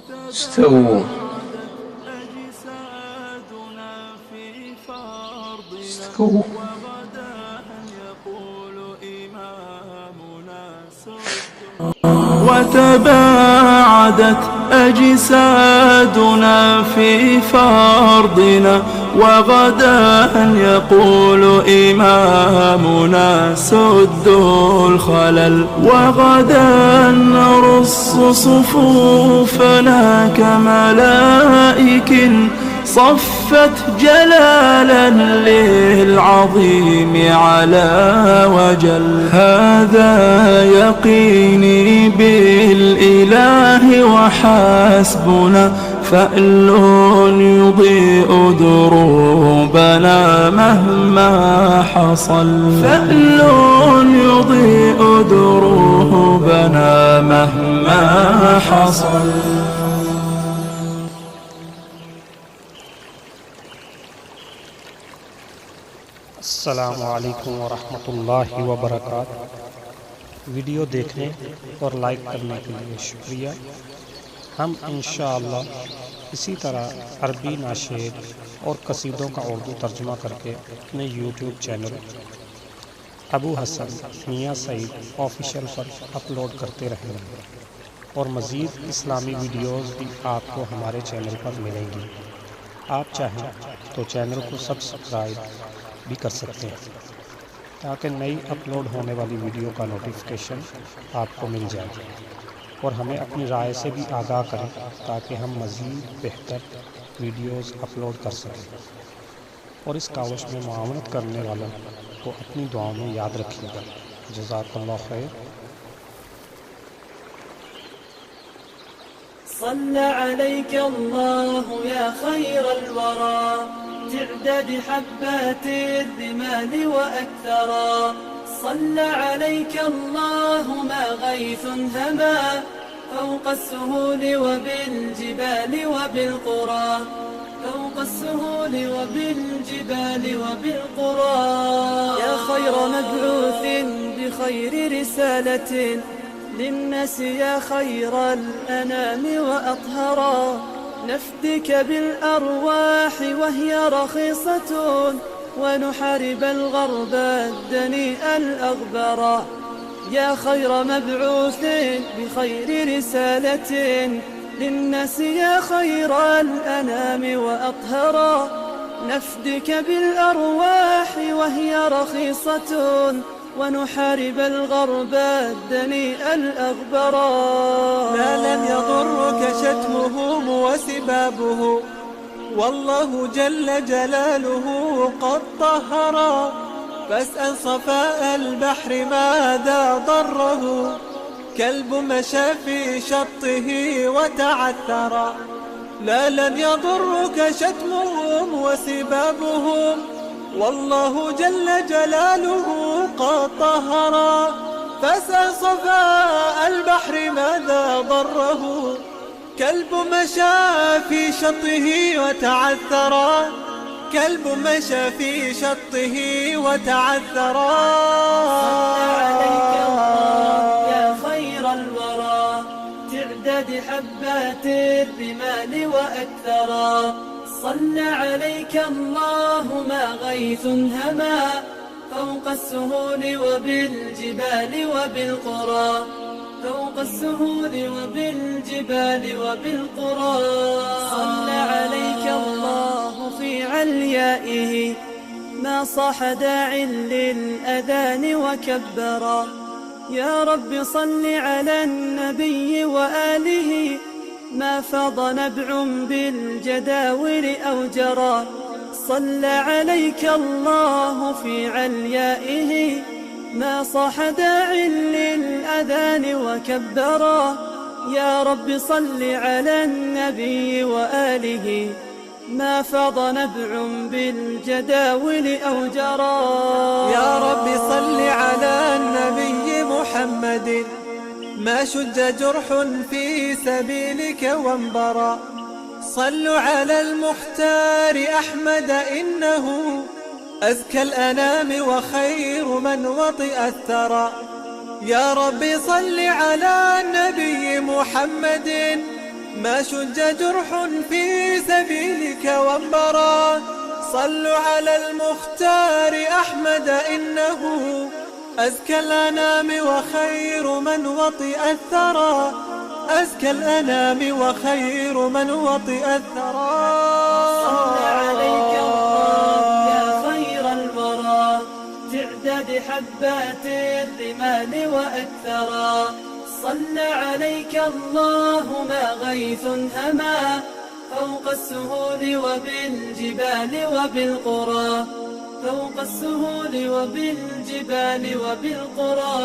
استووا. استووا. وتباعدت أجسادنا في فرضنا، وغدا يقول إمامنا سدوا الخلل. وغدا نرص صفوفنا كملائك صفت جلالا للعظيم على وجل. هذا يقيني بالإله وحسبنا، فأل يضيء دروبنا مهما حصل. فأل يضيء دروبنا مهما حصل. अस्सलामु अलैकुम वरहमतुल्लाहि वबरकातुहू। वीडियो देखने और लाइक करने के लिए शुक्रिया। हम इंशाअल्लाह इसी तरह अरबी नाशेद और कसीदों का उर्दू तर्जुमा करके अपने यूट्यूब चैनल अबू हसन मियाँ सईद ऑफिशियल पर अपलोड करते रहेंगे और मज़ीद इस्लामी वीडियोज़ भी आपको हमारे चैनल पर मिलेंगी। आप चाहें तो चैनल को सब्सक्राइब भी कर सकते हैं ताकि नई अपलोड होने वाली वीडियो का नोटिफिकेशन आपको मिल जाए, और हमें अपनी राय से भी आगाह करें ताकि हम मज़ीद बेहतर वीडियोस अपलोड कर सकें। और इस काविश में मुआवनत करने वालों को अपनी दुआओं में याद रखिएगा। जज़ाकल्लाह खैर। صلى عليك الله يا خير الورى، تعداد حبات الرمال وأكثرا. صلى عليك الله ما غيث هما فوق السهول وبالجبال وبالقرى، فوق السهول وبالجبال وبالقرى. يا خير مبعوث بخير رسالة للناس، يا خير الأنام وأطهرا. نفدك بالأرواح وهي رخيصة، ونحارب الغرب الدنيء الأغبرا. يا خير مبعوث بخير رسالة للناس، يا خير الأنام وأطهرا. نفدك بالأرواح وهي رخيصة، ونحارب الغرب الدنيء الأغبرا. لا لم يضرك شتمهم وسبابه، والله جل جلاله قد طهرا. فاسأل صفاء البحر ماذا ضره، كلب مشى في شطه وتعثرا. لا لم يضرك شتمهم وسبابهم، والله جل جلاله قد طهرا. فاسأل صفاء البحر ماذا ضره، كلب مشى في شطه وتعثرا. كلب مشى في شطه وتعثرا. صلى عليك الله يا خير الورى، تعداد حبات الرمال وأكثرا. صلى عليك الله ما غيث هما فوق السهول وبالجبال وبالقرى، فوق السهول وبالجبال وبالقرى. صلى عليك الله في عليائه ما صاح داع للأذان وكبرا. يا رب صل على النبي وآله ما فاض نبع بالجداول أو جرى. صلى عليك الله في عليائه ما صاح داع للأذان وكبرا. يا رب صل على النبي وآله ما فاض نبع بالجداول أو جرى. يا رب صل على النبي محمد ما شج جرح في سبيلك وانبرى. صلوا على المختار أحمد إنه أزكى الأنام وخير من وطئ الثرى. يا رب صل على النبي محمد ما شج جرح في سبيلك وانبرى. صلوا على المختار أحمد إنه أزكى الأنام وخير من وطئ الثرى. أزكى الأنام وخير من وطئ الثرى. صلى عليك الله يا خير الورى، تعداد حبات الرمال وأكثرا. صلى عليك الله ما غيث هما فوق السهول وبالجبال وبالقرى. فوق السهول وبالجبال وبالقرى.